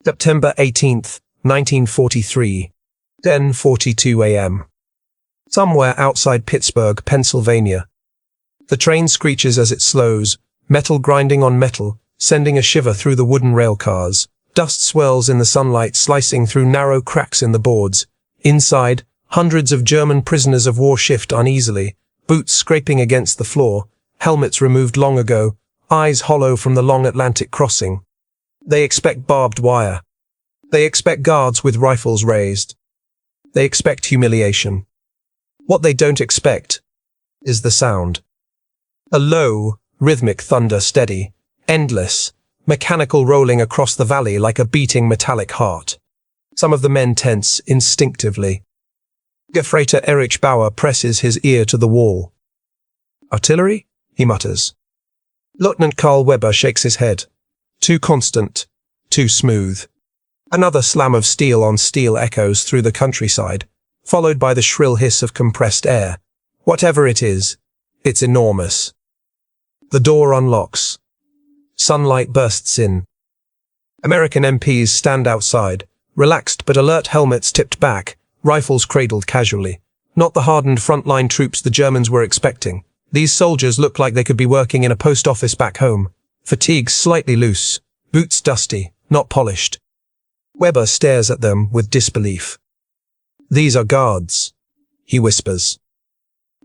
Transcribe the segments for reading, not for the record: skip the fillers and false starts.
September 18th, 1943, 10:42 a.m. Somewhere outside Pittsburgh, Pennsylvania. The train screeches as it slows, metal grinding on metal, sending a shiver through the wooden rail cars. Dust swirls in the sunlight, slicing through narrow cracks in the boards. Inside, hundreds of German prisoners of war shift uneasily, boots scraping against the floor, helmets removed long ago, eyes hollow from the long Atlantic crossing. They expect barbed wire. They expect guards with rifles raised. They expect humiliation. What they don't expect is the sound. A low, rhythmic thunder, steady, endless, mechanical, rolling across the valley like a beating metallic heart. Some of the men tense instinctively. Gefreiter Erich Bauer presses his ear to the wall. "Artillery?" he mutters. Lieutenant Karl Weber shakes his head. Too constant, too smooth. Another slam of steel on steel echoes through the countryside, followed by the shrill hiss of compressed air. Whatever it is, it's enormous. The door unlocks. Sunlight bursts in. American MPs stand outside, relaxed but alert, helmets tipped back, rifles cradled casually. Not the hardened frontline troops the Germans were expecting. These soldiers look like they could be working in a post office back home. Fatigues slightly loose, boots dusty, not polished. Weber stares at them with disbelief. "These are guards," he whispers.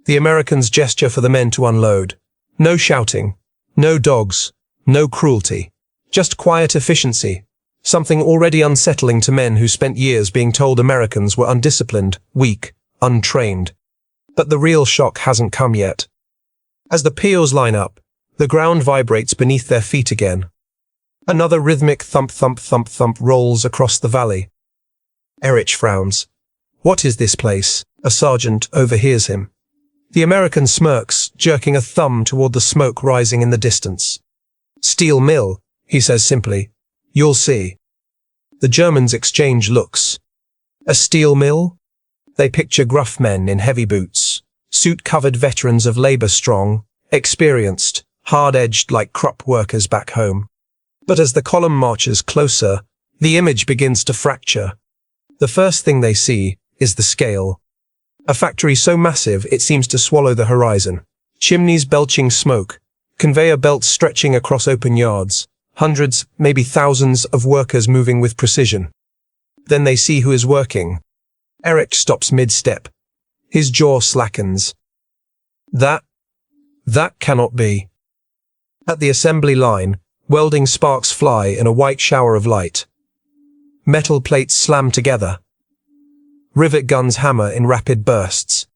The Americans gesture for the men to unload. No shouting, no dogs, no cruelty, just quiet efficiency, something already unsettling to men who spent years being told Americans were undisciplined, weak, untrained. But the real shock hasn't come yet. As the POWs line up, the ground vibrates beneath their feet again. Another rhythmic thump, thump, thump, thump rolls across the valley. Erich frowns. "What is this place?" A sergeant overhears him. The American smirks, jerking a thumb toward the smoke rising in the distance. "Steel mill," he says simply. "You'll see." The Germans exchange looks. A steel mill? They picture gruff men in heavy boots, suit-covered veterans of labor, strong, experienced, hard-edged like crop workers back home. But as the column marches closer, the image begins to fracture. The first thing they see is the scale. A factory so massive it seems to swallow the horizon. Chimneys belching smoke, conveyor belts stretching across open yards, hundreds, maybe thousands of workers moving with precision. Then they see who is working. Erich stops mid-step. His jaw slackens. That cannot be. At the assembly line, welding sparks fly in a white shower of light. Metal plates slam together. Rivet guns hammer in rapid bursts.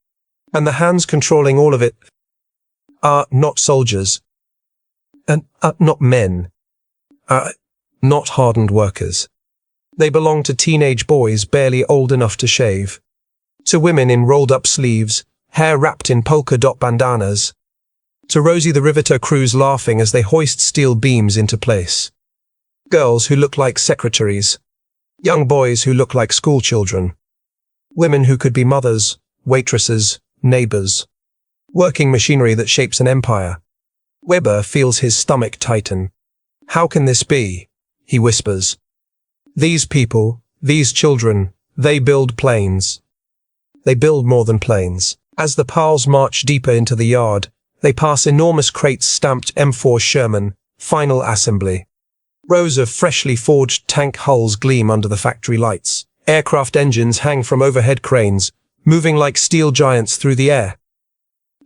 And the hands controlling all of it are not soldiers. And not men. Not hardened workers. They belong to teenage boys barely old enough to shave. To women in rolled-up sleeves, hair wrapped in polka-dot bandanas. To Rosie the Riveter crews laughing as they hoist steel beams into place. Girls who look like secretaries. Young boys who look like schoolchildren. Women who could be mothers, waitresses, neighbors. Working machinery that shapes an empire. Weber feels his stomach tighten. "How can this be?" he whispers. "These people, these children, they build planes." They build more than planes. As the POWs march deeper into the yard, they pass enormous crates stamped M4 Sherman, final assembly. Rows of freshly forged tank hulls gleam under the factory lights. Aircraft engines hang from overhead cranes, moving like steel giants through the air.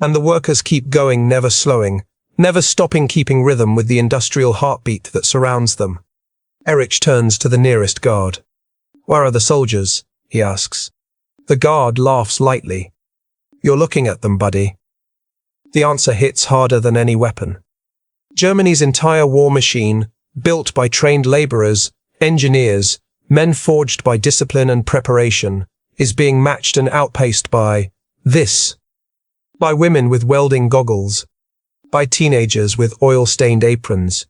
And the workers keep going, never slowing, never stopping, keeping rhythm with the industrial heartbeat that surrounds them. Erich turns to the nearest guard. "Where are the soldiers?" he asks. The guard laughs lightly. "You're looking at them, buddy." The answer hits harder than any weapon. Germany's entire war machine, built by trained laborers, engineers, men forged by discipline and preparation, is being matched and outpaced by this. By women with welding goggles. By teenagers with oil-stained aprons.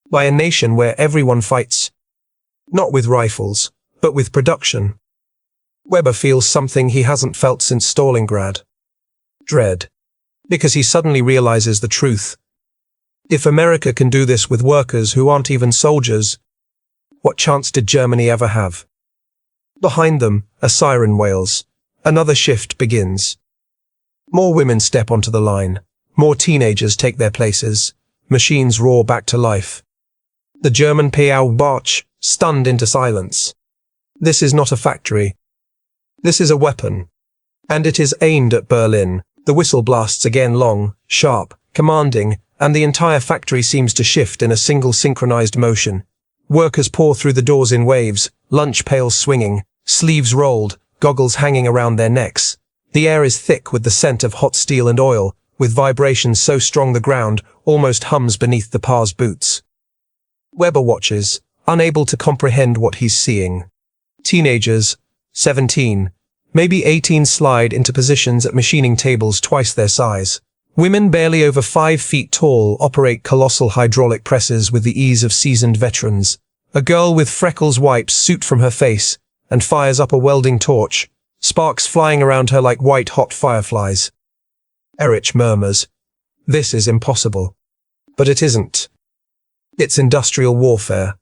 By a nation where everyone fights. Not with rifles, but with production. Weber feels something he hasn't felt since Stalingrad. Dread. Because he suddenly realizes the truth. If America can do this with workers who aren't even soldiers, What chance did Germany ever have? Behind them, a siren wails. Another shift begins. More women step onto the line. More teenagers take their places. Machines roar back to life. The German POW march, stunned into silence. This is not a factory. This is a weapon. And it is aimed at Berlin. The whistle blasts again, long, sharp, commanding, and the entire factory seems to shift in a single synchronized motion. Workers pour through the doors in waves, lunch pails swinging, sleeves rolled, goggles hanging around their necks. The air is thick with the scent of hot steel and oil, with vibrations so strong the ground almost hums beneath the POWs' boots. Weber watches, unable to comprehend what he's seeing. Teenagers, 17, maybe 18, slide into positions at machining tables twice their size. Women barely over 5 feet tall operate colossal hydraulic presses with the ease of seasoned veterans. A girl with freckles wipes soot from her face and fires up a welding torch, sparks flying around her like white-hot fireflies. Erich murmurs, "This is impossible." But it isn't. It's industrial warfare.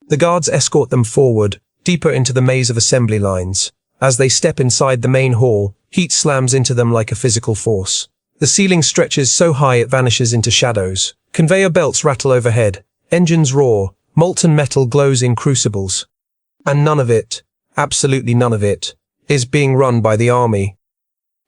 The guards escort them forward, deeper into the maze of assembly lines. As they step inside the main hall, heat slams into them like a physical force. The ceiling stretches so high it vanishes into shadows. Conveyor belts rattle overhead. Engines roar. Molten metal glows in crucibles. And none of it, absolutely none of it, is being run by the army.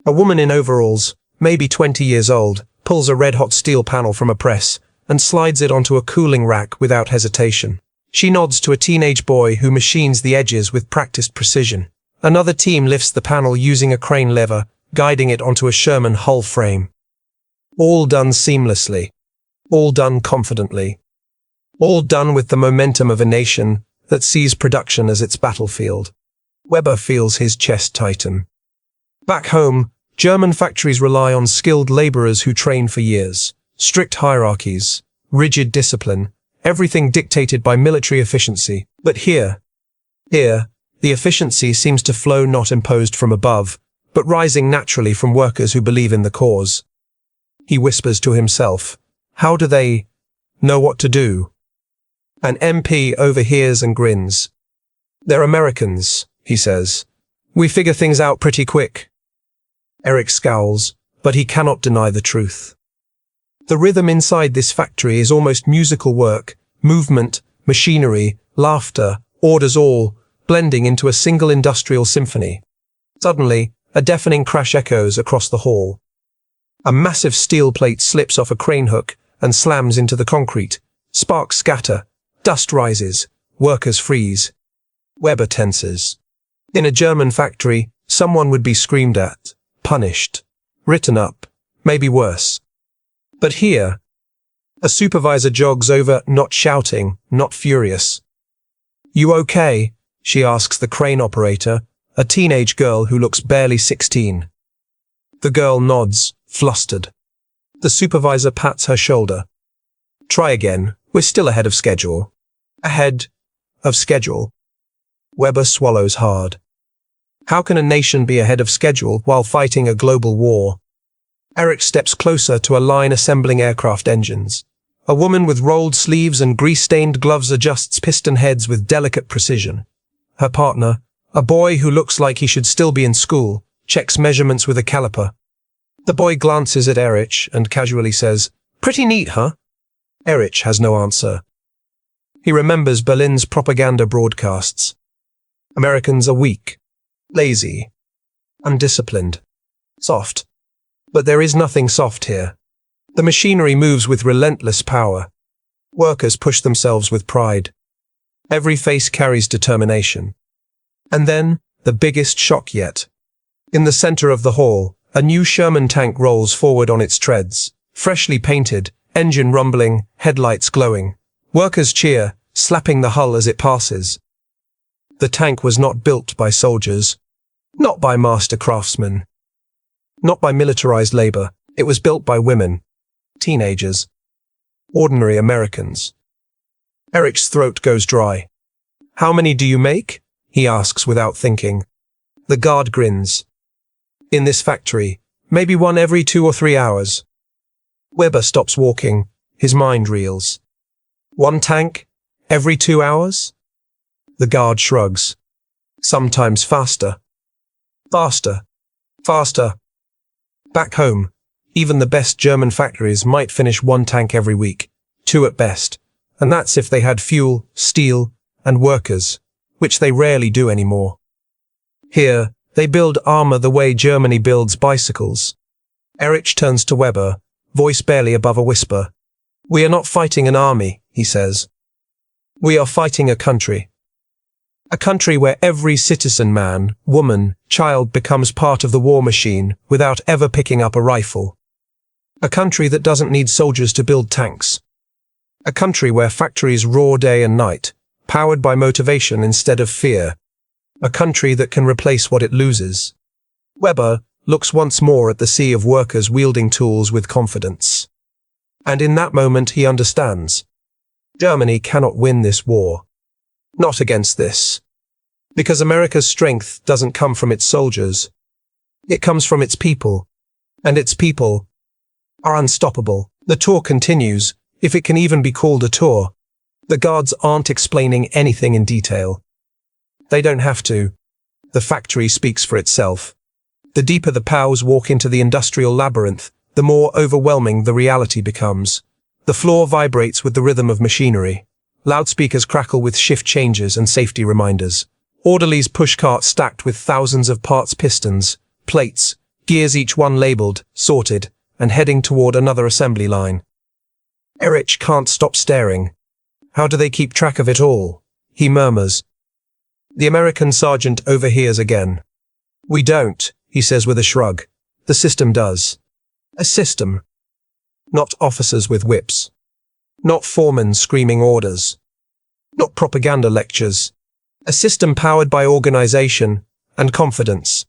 A woman in overalls, maybe 20 years old, pulls a red-hot steel panel from a press and slides it onto a cooling rack without hesitation. She nods to a teenage boy who machines the edges with practiced precision. Another team lifts the panel using a crane lever, guiding it onto a Sherman hull frame. All done seamlessly. All done confidently. All done with the momentum of a nation that sees production as its battlefield. Weber feels his chest tighten. Back home, German factories rely on skilled laborers who train for years. Strict hierarchies, rigid discipline, everything dictated by military efficiency. But here, the efficiency seems to flow not imposed from above, but rising naturally from workers who believe in the cause. He whispers to himself, how do they know what to do? An MP overhears and grins. They're Americans, he says. We figure things out pretty quick. Eric scowls, but he cannot deny the truth. The rhythm inside this factory is almost musical work, movement, machinery, laughter, orders all, blending into a single industrial symphony. Suddenly, a deafening crash echoes across the hall. A massive steel plate slips off a crane hook and slams into the concrete. Sparks scatter, dust rises, workers freeze. Weber tenses. In a German factory, someone would be screamed at, punished, written up, maybe worse. But here, a supervisor jogs over, not shouting, not furious. You okay? She asks the crane operator, a teenage girl who looks barely 16. The girl nods, flustered. The supervisor pats her shoulder. Try again, we're still ahead of schedule. Ahead of schedule. Weber swallows hard. How can a nation be ahead of schedule while fighting a global war? Eric steps closer to a line assembling aircraft engines. A woman with rolled sleeves and grease-stained gloves adjusts piston heads with delicate precision. Her partner, a boy who looks like he should still be in school, checks measurements with a caliper. The boy glances at Erich and casually says, "Pretty neat, huh?" Erich has no answer. He remembers Berlin's propaganda broadcasts. Americans are weak, lazy, undisciplined, soft. But there is nothing soft here. The machinery moves with relentless power. Workers push themselves with pride. Every face carries determination. And then, the biggest shock yet. In the center of the hall, a new Sherman tank rolls forward on its treads, freshly painted, engine rumbling, headlights glowing. Workers cheer, slapping the hull as it passes. The tank was not built by soldiers, not by master craftsmen, not by militarized labor. It was built by women, teenagers, ordinary Americans. Eric's throat goes dry. How many do you make? He asks without thinking. The guard grins. In this factory, maybe one every 2 or 3 hours. Weber stops walking. His mind reels. One tank? Every 2 hours? The guard shrugs. Sometimes faster. Faster. Faster. Back home, even the best German factories might finish 1 tank every week, 2 at best, and that's if they had fuel, steel, and workers, which they rarely do anymore. Here, they build armor the way Germany builds bicycles. Erich turns to Weber, voice barely above a whisper. "We are not fighting an army," he says. "We are fighting a country. A country where every citizen, man, woman, child becomes part of the war machine without ever picking up a rifle. A country that doesn't need soldiers to build tanks. A country where factories roar day and night, powered by motivation instead of fear. A country that can replace what it loses." Weber looks once more at the sea of workers wielding tools with confidence. And in that moment he understands. Germany cannot win this war. Not against this. Because America's strength doesn't come from its soldiers. It comes from its people. And its people are unstoppable. The tour continues, if it can even be called a tour. The guards aren't explaining anything in detail. They don't have to. The factory speaks for itself. The deeper the POWs walk into the industrial labyrinth, the more overwhelming the reality becomes. The floor vibrates with the rhythm of machinery. Loudspeakers crackle with shift changes and safety reminders. Orderlies push carts stacked with thousands of parts, pistons, plates, gears, each one labeled, sorted, and heading toward another assembly line. Erich can't stop staring. How do they keep track of it all? He murmurs. The American sergeant overhears again. "We don't," he says with a shrug. "The system does." A system. Not officers with whips. Not foremen screaming orders. Not propaganda lectures. A system powered by organization and confidence.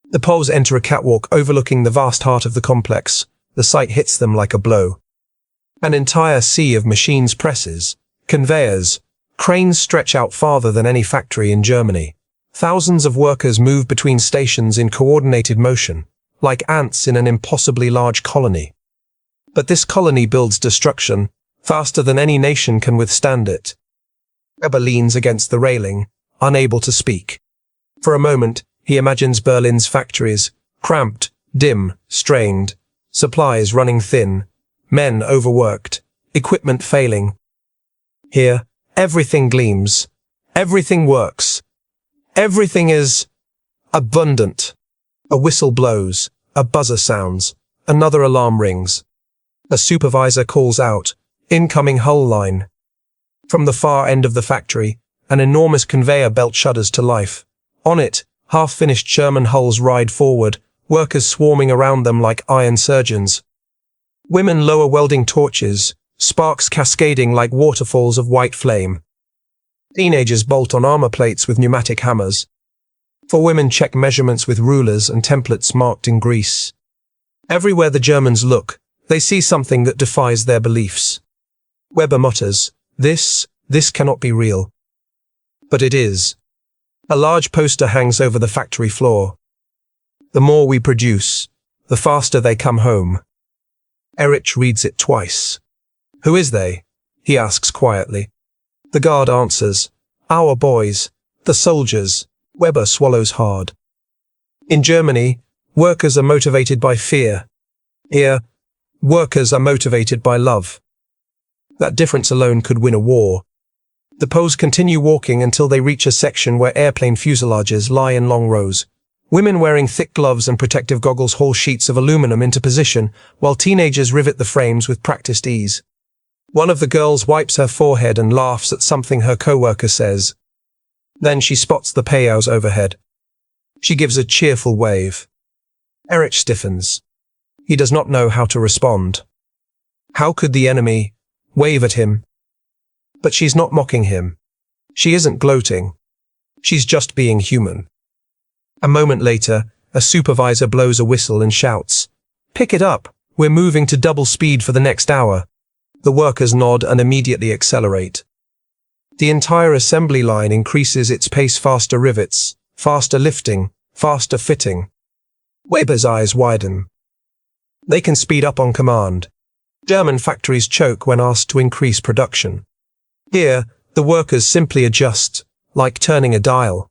The Poles enter a catwalk overlooking the vast heart of the complex. The sight hits them like a blow. An entire sea of machines, presses, conveyors, cranes stretch out farther than any factory in Germany. Thousands of workers move between stations in coordinated motion, like ants in an impossibly large colony. But this colony builds destruction faster than any nation can withstand it. Weber leans against the railing, unable to speak. For a moment, he imagines Berlin's factories, cramped, dim, strained, supplies running thin, men overworked, equipment failing. Here, everything gleams, everything works, everything is abundant. A whistle blows, a buzzer sounds, another alarm rings. A supervisor calls out, "Incoming hull line." From the far end of the factory, an enormous conveyor belt shudders to life. On it, half-finished Sherman hulls ride forward, workers swarming around them like iron surgeons. Women lower welding torches, sparks cascading like waterfalls of white flame. Teenagers bolt on armor plates with pneumatic hammers. 4 women check measurements with rulers and templates marked in grease. Everywhere the Germans look, they see something that defies their beliefs. Weber mutters, This cannot be real." But it is. A large poster hangs over the factory floor. "The more we produce, the faster they come home." Erich reads it twice. "Who is they?" he asks quietly. The guard answers, "Our boys, the soldiers." Weber swallows hard. In Germany, workers are motivated by fear. Here, workers are motivated by love. That difference alone could win a war. The Poles continue walking until they reach a section where airplane fuselages lie in long rows. Women wearing thick gloves and protective goggles haul sheets of aluminum into position, while teenagers rivet the frames with practiced ease. One of the girls wipes her forehead and laughs at something her co-worker says. Then she spots the POWs overhead. She gives a cheerful wave. Erich stiffens. He does not know how to respond. How could the enemy wave at him? But she's not mocking him. She isn't gloating. She's just being human. A moment later, a supervisor blows a whistle and shouts, "Pick it up, we're moving to double speed for the next hour." The workers nod and immediately accelerate. The entire assembly line increases its pace, faster rivets, faster lifting, faster fitting. Weber's eyes widen. They can speed up on command. German factories choke when asked to increase production. Here, the workers simply adjust, like turning a dial.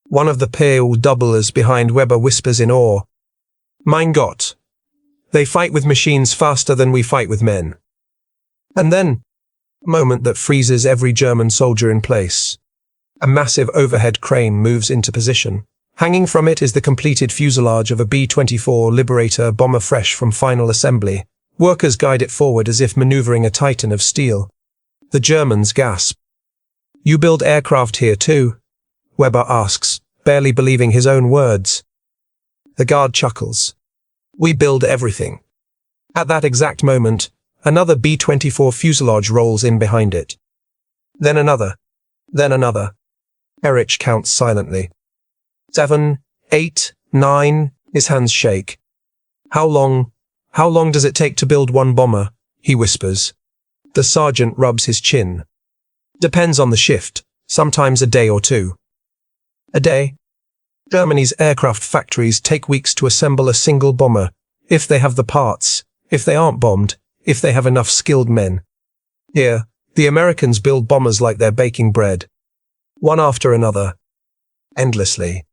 One of the POW doublers behind Weber whispers in awe, "Mein Gott! They fight with machines faster than we fight with men." And then, a moment that freezes every German soldier in place. A massive overhead crane moves into position. Hanging from it is the completed fuselage of a B-24 Liberator bomber fresh from final assembly. Workers guide it forward as if maneuvering a titan of steel. The Germans gasp. "You build aircraft here too?" Weber asks, barely believing his own words. The guard chuckles. "We build everything." At that exact moment, another B-24 fuselage rolls in behind it. Then another. Then another. Erich counts silently. 7, 8, 9, his hands shake. How long does it take to build one bomber?" he whispers. The sergeant rubs his chin. "Depends on the shift, sometimes a day or two." A day? Germany's aircraft factories take weeks to assemble a single bomber, if they have the parts, if they aren't bombed, if they have enough skilled men. Here, the Americans build bombers like they're baking bread. One after another. Endlessly.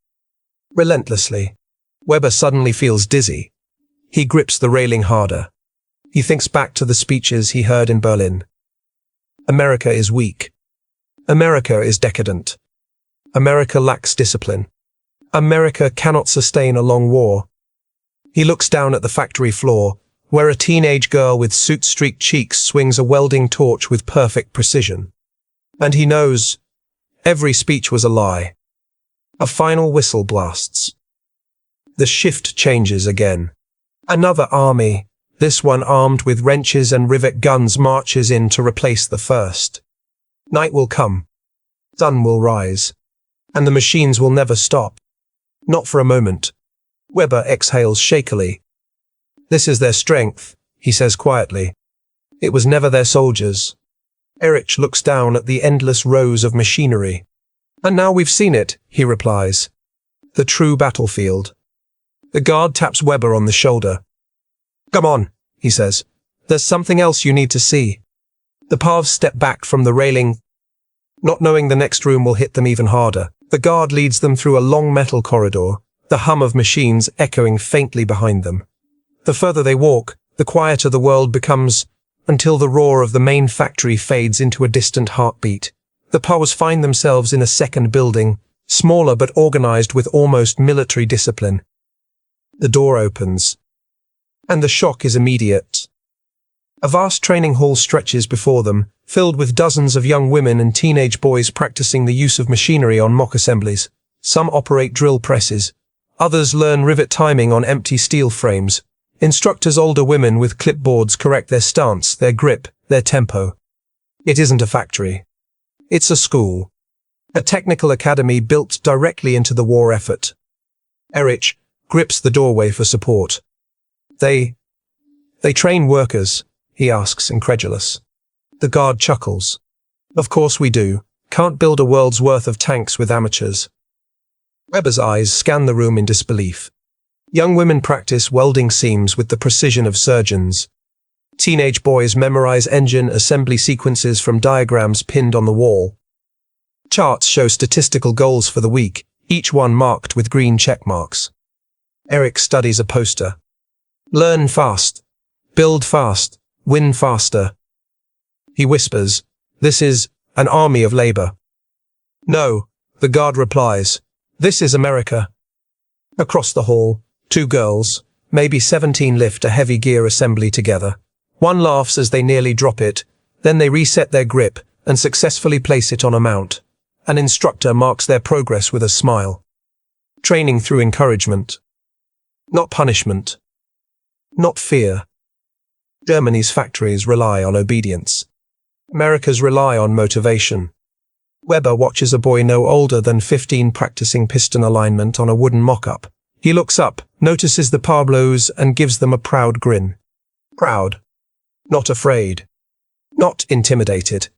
Relentlessly. Weber suddenly feels dizzy. He grips the railing harder. He thinks back to the speeches he heard in Berlin. America is weak. America is decadent. America lacks discipline. America cannot sustain a long war. He looks down at the factory floor, where a teenage girl with soot-streaked cheeks swings a welding torch with perfect precision. And he knows every speech was a lie. A final whistle blasts. The shift changes again. Another army, this one armed with wrenches and rivet guns, marches in to replace the first. Night will come. Sun will rise. And the machines will never stop. Not for a moment. Weber exhales shakily. This is their strength, he says quietly. It was never their soldiers. Erich looks down at the endless rows of machinery. And now we've seen it, he replies. The true battlefield. The guard taps Weber on the shoulder. Come on, he says. There's something else you need to see. The POWs step back from the railing, not knowing the next room will hit them even harder. The guard leads them through a long metal corridor, the hum of machines echoing faintly behind them. The further they walk, the quieter the world becomes, until the roar of the main factory fades into a distant heartbeat. The POWs find themselves in a second building, smaller but organized with almost military discipline. The door opens, and the shock is immediate. A vast training hall stretches before them, filled with dozens of young women and teenage boys practicing the use of machinery on mock assemblies. Some operate drill presses. Others learn rivet timing on empty steel frames. Instructors, older women with clipboards, correct their stance, their grip, their tempo. It isn't a factory. It's a school. A technical academy built directly into the war effort. Erich grips the doorway for support. They train workers, he asks, incredulous. The guard chuckles. Of course we do. Can't build a world's worth of tanks with amateurs. Weber's eyes scan the room in disbelief. Young women practice welding seams with the precision of surgeons. Teenage boys memorize engine assembly sequences from diagrams pinned on the wall. Charts show statistical goals for the week, each one marked with green check marks. Erich studies a poster. Learn fast. Build fast. Win faster. He whispers, this is an army of labor. No, the guard replies, this is America. Across the hall, two girls, maybe 17, lift a heavy gear assembly together. One laughs as they nearly drop it, then they reset their grip and successfully place it on a mount. An instructor marks their progress with a smile. Training through encouragement. Not punishment. Not fear. Germany's factories rely on obedience. America's rely on motivation. Weber watches a boy no older than 15 practicing piston alignment on a wooden mock-up. He looks up, notices the POWs, and gives them a proud grin. Proud. Not afraid. Not intimidated.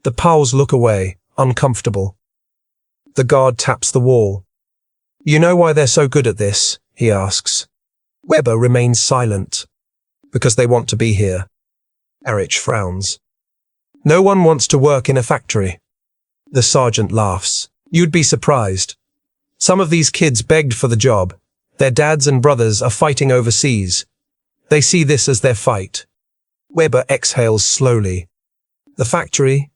The POWs look away, uncomfortable. The guard taps the wall. You know why they're so good at this? He asks. Weber remains silent. Because they want to be here. Erich frowns. No one wants to work in a factory. The sergeant laughs. You'd be surprised. Some of these kids begged for the job. Their dads and brothers are fighting overseas. They see this as their fight. Weber exhales slowly. The factory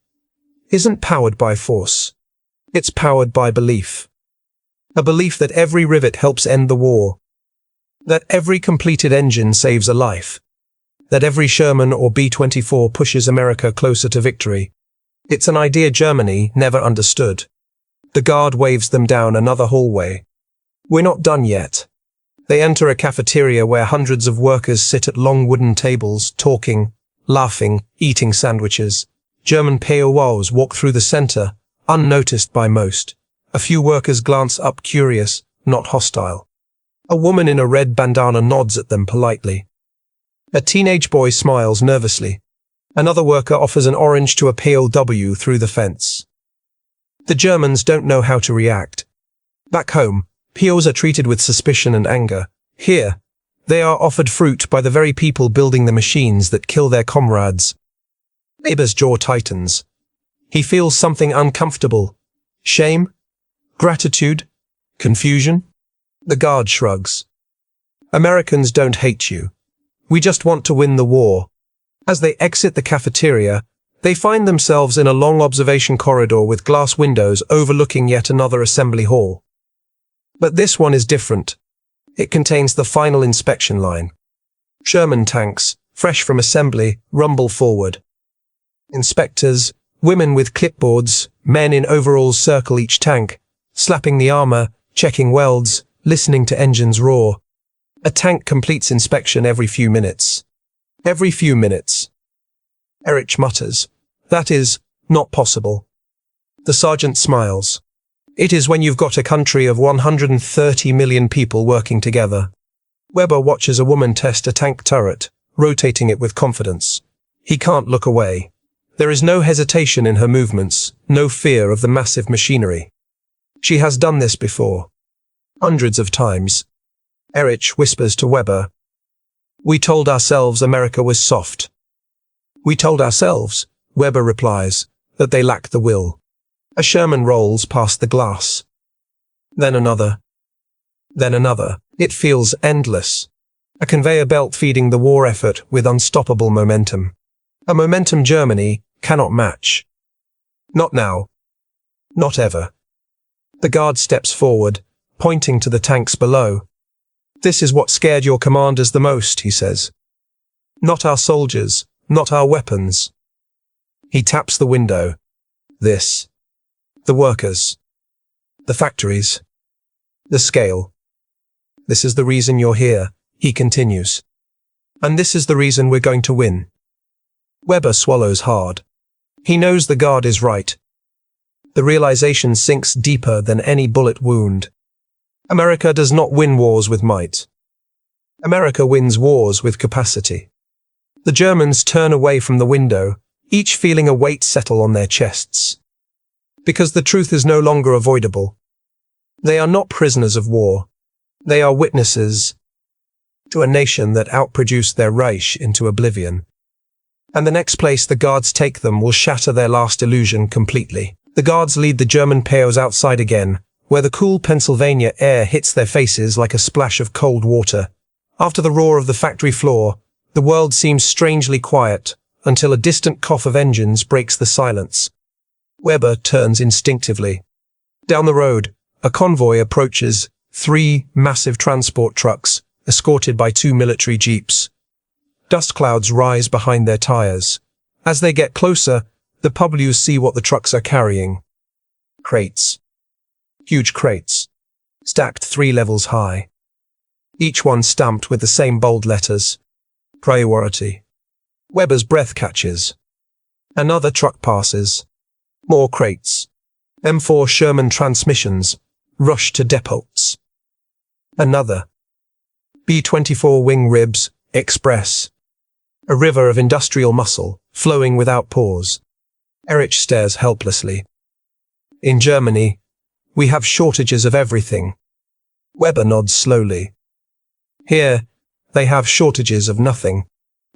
isn't powered by force. It's powered by belief. A belief that every rivet helps end the war. That every completed engine saves a life. That every Sherman or B-24 pushes America closer to victory. It's an idea Germany never understood. The guard waves them down another hallway. We're not done yet. They enter a cafeteria where hundreds of workers sit at long wooden tables, talking, laughing, eating sandwiches. German POWs walk through the center, unnoticed by most. A few workers glance up curious, not hostile. A woman in a red bandana nods at them politely. A teenage boy smiles nervously. Another worker offers an orange to a POW through the fence. The Germans don't know how to react. Back home, POWs are treated with suspicion and anger. Here, they are offered fruit by the very people building the machines that kill their comrades. Weber's jaw tightens. He feels something uncomfortable. Shame? Gratitude? Confusion? The guard shrugs. Americans don't hate you. We just want to win the war. As they exit the cafeteria, they find themselves in a long observation corridor with glass windows overlooking yet another assembly hall. But this one is different. It contains the final inspection line. Sherman tanks, fresh from assembly, rumble forward. Inspectors, women with clipboards, men in overalls circle each tank, slapping the armor, checking welds, listening to engines roar. A tank completes inspection every few minutes. Every few minutes. Erich mutters, "That is not possible." The sergeant smiles. It is when you've got a country of 130 million people working together. Weber watches a woman test a tank turret, rotating it with confidence. He can't look away. There is no hesitation in her movements, no fear of the massive machinery. She has done this before. Hundreds of times. Erich whispers to Weber, "We told ourselves America was soft." "We told ourselves," Weber replies, "that they lack the will." A Sherman rolls past the glass. Then another. Then another. It feels endless. A conveyor belt feeding the war effort with unstoppable momentum. A momentum Germany cannot match. Not now. Not ever. The guard steps forward, pointing to the tanks below. "This is what scared your commanders the most," he says. "Not our soldiers, not our weapons." He taps the window. This. The workers. The factories. The scale. "This is the reason you're here," he continues. "And this is the reason we're going to win." Weber swallows hard. He knows the guard is right. The realization sinks deeper than any bullet wound. America does not win wars with might. America wins wars with capacity. The Germans turn away from the window, each feeling a weight settle on their chests. Because the truth is no longer avoidable. They are not prisoners of war. They are witnesses to a nation that outproduced their Reich into oblivion. And the next place the guards take them will shatter their last illusion completely. The guards lead the German POWs outside again, where the cool Pennsylvania air hits their faces like a splash of cold water. After the roar of the factory floor, the world seems strangely quiet, until a distant cough of engines breaks the silence. Weber turns instinctively. Down the road, a convoy approaches, 3 massive transport trucks, escorted by 2 military jeeps. Dust clouds rise behind their tires. As they get closer, the POWs see what the trucks are carrying. Crates. Huge crates. Stacked 3 levels high. Each one stamped with the same bold letters. Priority. Weber's breath catches. Another truck passes. More crates. M4 Sherman transmissions rush to depots. Another. B-24 wing ribs, express. A river of industrial muscle, flowing without pause. Erich stares helplessly. In Germany, we have shortages of everything. Weber nods slowly. Here, they have shortages of nothing.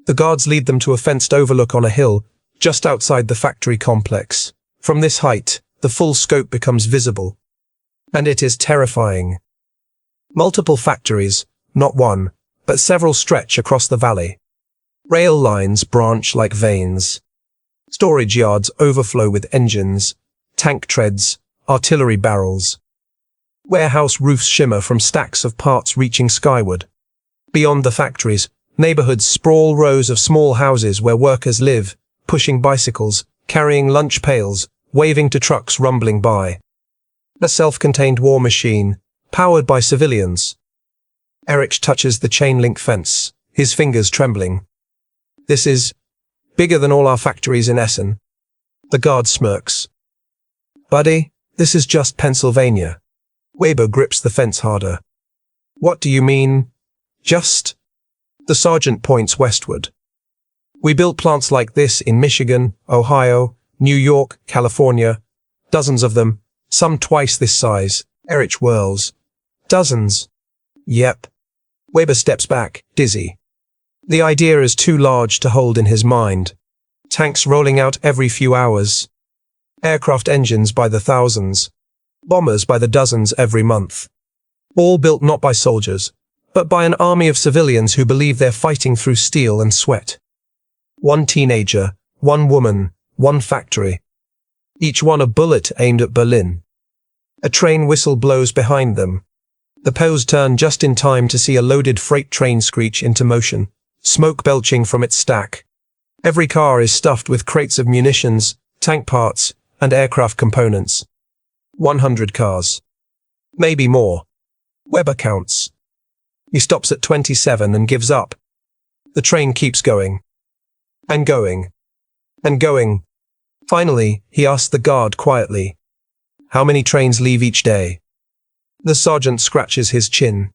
The guards lead them to a fenced overlook on a hill, just outside the factory complex. From this height, the full scope becomes visible. And it is terrifying. Multiple factories, not one, but several stretch across the valley. Rail lines branch like veins. Storage yards overflow with engines, tank treads, artillery barrels. Warehouse roofs shimmer from stacks of parts reaching skyward. Beyond the factories, neighborhoods sprawl rows of small houses where workers live, pushing bicycles, carrying lunch pails, waving to trucks rumbling by. A self-contained war machine, powered by civilians. Eric touches the chain-link fence, his fingers trembling. This is bigger than all our factories in Essen. The guard smirks. Buddy, this is just Pennsylvania. Weber grips the fence harder. What do you mean? Just? The sergeant points westward. We built plants like this in Michigan, Ohio, New York, California. Dozens of them, some twice this size. Eric whirls. Dozens. Yep. Weber steps back, dizzy. The idea is too large to hold in his mind. Tanks rolling out every few hours. Aircraft engines by the thousands. Bombers by the dozens every month. All built not by soldiers, but by an army of civilians who believe they're fighting through steel and sweat. One teenager, one woman, one factory. Each one a bullet aimed at Berlin. A train whistle blows behind them. The POWs turn just in time to see a loaded freight train screech into motion, smoke belching from its stack. Every car is stuffed with crates of munitions, tank parts, and aircraft components. 100 cars. Maybe more. Weber counts. He stops at 27 and gives up. The train keeps going. And going. And going. Finally, he asks the guard quietly, "How many trains leave each day?" The sergeant scratches his chin.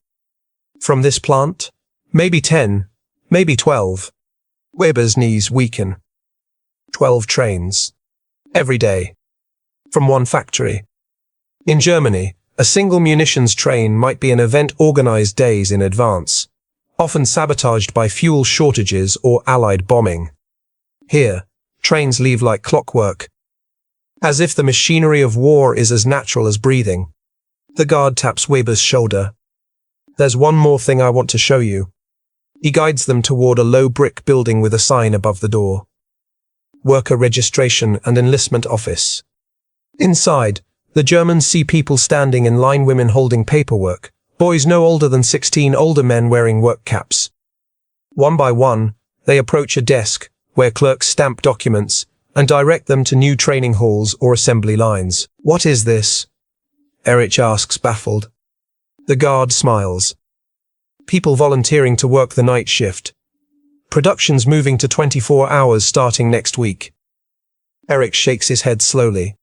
"From this plant? Maybe 10, maybe 12. Weber's knees weaken. 12 trains. Every day. From one factory. In Germany, a single munitions train might be an event organized days in advance, often sabotaged by fuel shortages or Allied bombing. Here, trains leave like clockwork. As if the machinery of war is as natural as breathing. The guard taps Weber's shoulder. "There's one more thing I want to show you." He guides them toward a low brick building with a sign above the door. Worker registration and enlistment office. Inside, the Germans see people standing in line, women holding paperwork, boys no older than 16, older men wearing work caps. One by one, they approach a desk where clerks stamp documents and direct them to new training halls or assembly lines. "What is this?" Eric asks, baffled. The guard smiles. "People volunteering to work the night shift. Production's moving to 24 hours starting next week." Eric shakes his head slowly.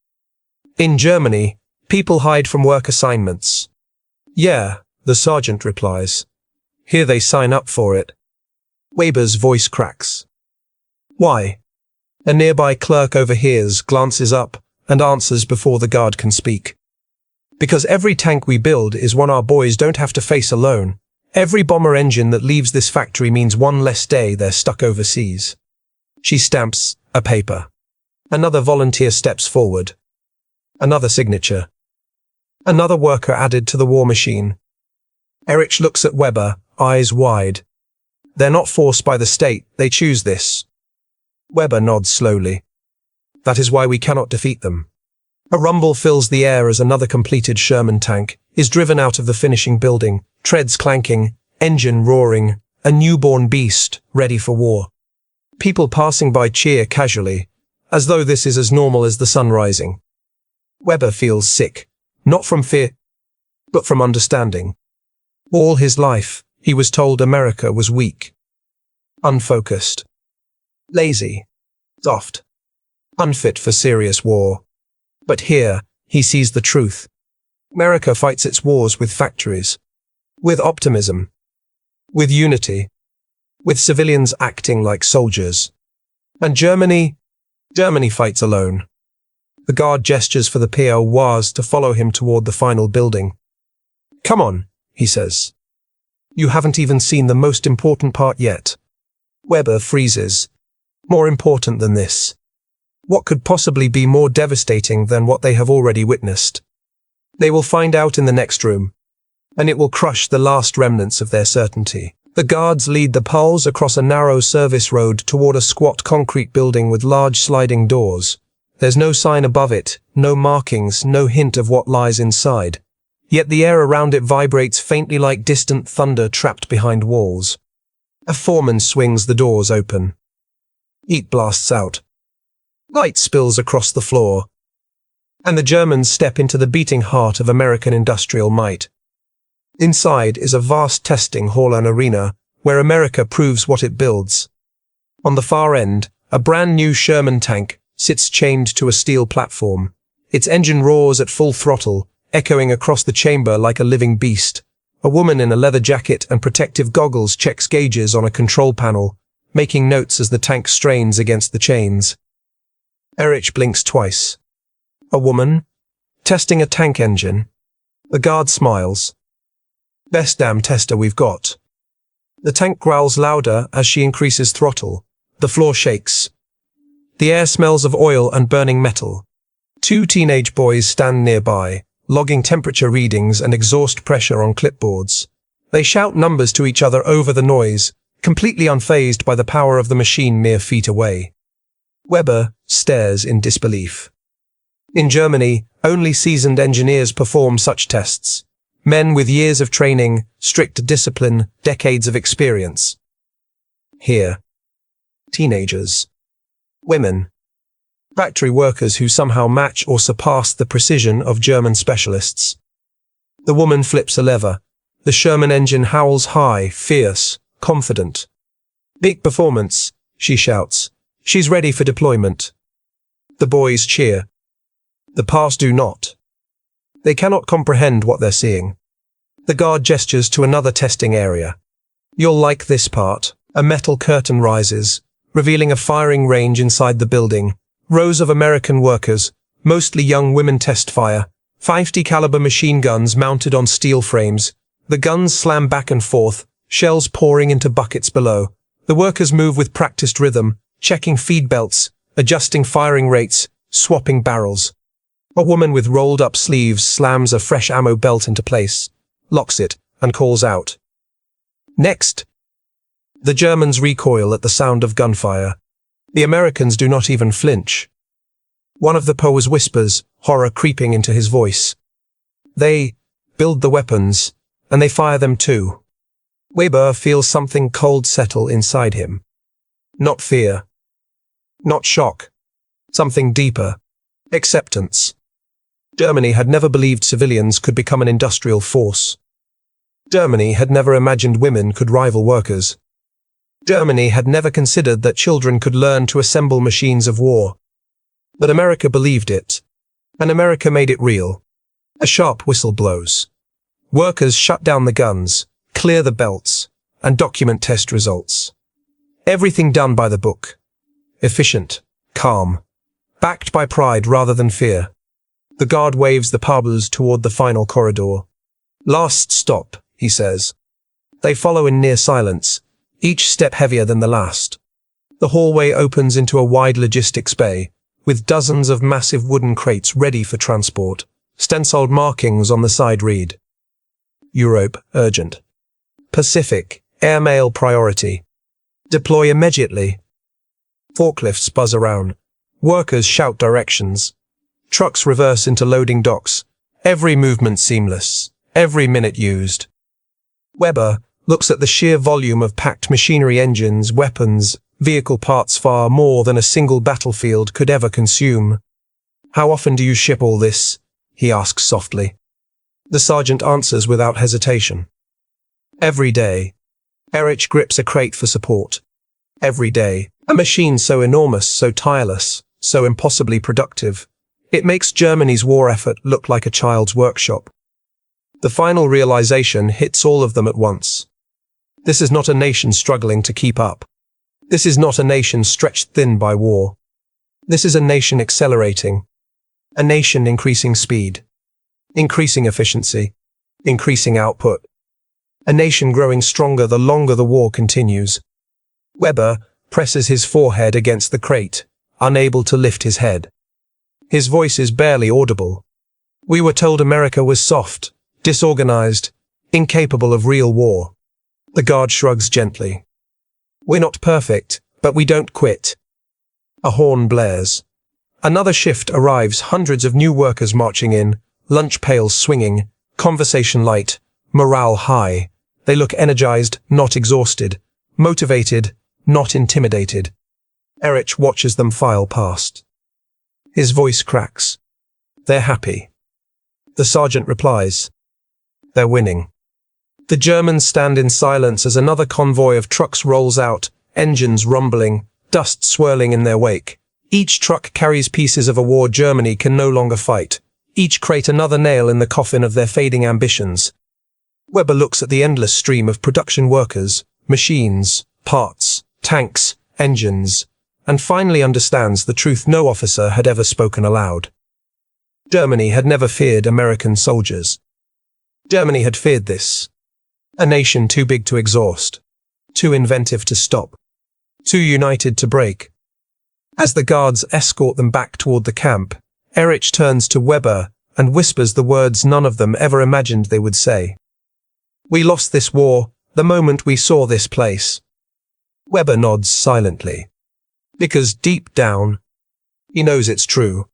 "In Germany, people hide from work assignments." "Yeah," the sergeant replies. "Here they sign up for it." Weber's voice cracks. "Why?" A nearby clerk overhears, glances up, and answers before the guard can speak. "Because every tank we build is one our boys don't have to face alone. Every bomber engine that leaves this factory means one less day they're stuck overseas." She stamps a paper. Another volunteer steps forward. Another signature. Another worker added to the war machine. Eric looks at Weber, eyes wide. "They're not forced by the state, they choose this." Weber nods slowly. "That is why we cannot defeat them." A rumble fills the air as another completed Sherman tank is driven out of the finishing building, treads clanking, engine roaring, a newborn beast ready for war. People passing by cheer casually, as though this is as normal as the sun rising. Weber feels sick, not from fear, but from understanding. All his life, he was told America was weak, unfocused, lazy, soft, unfit for serious war. But here, he sees the truth. America fights its wars with factories, with optimism, with unity, with civilians acting like soldiers. And Germany fights alone. The guard gestures for the POWs to follow him toward the final building. "Come on," he says. "You haven't even seen the most important part yet." Weber freezes. More important than this. What could possibly be more devastating than what they have already witnessed? They will find out in the next room, and it will crush the last remnants of their certainty. The guards lead the POWs across a narrow service road toward a squat concrete building with large sliding doors. There's no sign above it, no markings, no hint of what lies inside. Yet the air around it vibrates faintly like distant thunder trapped behind walls. A foreman swings the doors open. Heat blasts out. Light spills across the floor. And the Germans step into the beating heart of American industrial might. Inside is a vast testing hall and arena where America proves what it builds. On the far end, a brand new Sherman tank sits chained to a steel platform. Its engine roars at full throttle, echoing across the chamber like a living beast. A woman in a leather jacket and protective goggles checks gauges on a control panel, making notes as the tank strains against the chains. Erich blinks twice. A woman? Testing a tank engine? The guard smiles. Best damn tester we've got. The tank growls louder as she increases throttle. The floor shakes. The air smells of oil and burning metal. Two teenage boys stand nearby, logging temperature readings and exhaust pressure on clipboards. They shout numbers to each other over the noise, completely unfazed by the power of the machine mere feet away. Weber stares in disbelief. In Germany, only seasoned engineers perform such tests. Men with years of training, strict discipline, decades of experience. Here, teenagers, women, factory workers who somehow match or surpass the precision of German specialists. The woman flips a lever. The Sherman engine howls high, fierce, confident. Big performance, she shouts. She's ready for deployment. The boys cheer. The POWs do not. They cannot comprehend what they're seeing. The guard gestures to another testing area. You'll like this part. A metal curtain rises, revealing a firing range inside the building. Rows of American workers, mostly young women, test fire. 50 caliber machine guns mounted on steel frames. The guns slam back and forth, shells pouring into buckets below. The workers move with practiced rhythm, checking feed belts, adjusting firing rates, swapping barrels. A woman with rolled-up sleeves slams a fresh ammo belt into place, locks it, and calls out. Next! The Germans recoil at the sound of gunfire. The Americans do not even flinch. One of the POWs whispers, horror creeping into his voice. They build the weapons, and they fire them too. Weber feels something cold settle inside him. Not fear. Not shock. Something deeper. Acceptance. Germany had never believed civilians could become an industrial force. Germany had never imagined women could rival workers. Germany had never considered that children could learn to assemble machines of war. But America believed it, and America made it real. A sharp whistle blows. Workers shut down the guns, clear the belts, and document test results. Everything done by the book. Efficient, calm, backed by pride rather than fear. The guard waves the POWs toward the final corridor. Last stop, he says. They follow in near silence, each step heavier than the last. The hallway opens into a wide logistics bay, with dozens of massive wooden crates ready for transport. Stenciled markings on the side read, Europe, urgent. Pacific, airmail priority. Deploy immediately. Forklifts buzz around. Workers shout directions. Trucks reverse into loading docks. Every movement seamless. Every minute used. Weber looks at the sheer volume of packed machinery, engines, weapons, vehicle parts, far more than a single battlefield could ever consume. How often do you ship all this? He asks softly. The sergeant answers without hesitation. Every day. Erich grips a crate for support. Every day. A machine so enormous, so tireless, so impossibly productive. It makes Germany's war effort look like a child's workshop. The final realization hits all of them at once. This is not a nation struggling to keep up. This is not a nation stretched thin by war. This is a nation accelerating. A nation increasing speed. Increasing efficiency. Increasing output. A nation growing stronger the longer the war continues. Weber presses his forehead against the crate, unable to lift his head. His voice is barely audible. We were told America was soft, disorganized, incapable of real war. The guard shrugs gently. We're not perfect, but we don't quit. A horn blares. Another shift arrives, hundreds of new workers marching in, lunch pails swinging, conversation light, morale high. They look energized, not exhausted, motivated, not intimidated. Erich watches them file past. His voice cracks. They're happy. The sergeant replies. They're winning. The Germans stand in silence as another convoy of trucks rolls out, engines rumbling, dust swirling in their wake. Each truck carries pieces of a war Germany can no longer fight. Each crate another nail in the coffin of their fading ambitions. Weber looks at the endless stream of production workers, machines, parts, tanks, engines, and finally understands the truth no officer had ever spoken aloud. Germany had never feared American soldiers. Germany had feared this. A nation too big to exhaust, too inventive to stop, too united to break. As the guards escort them back toward the camp, Erich turns to Weber and whispers the words none of them ever imagined they would say. We lost this war the moment we saw this place. Weber nods silently, because deep down, he knows it's true.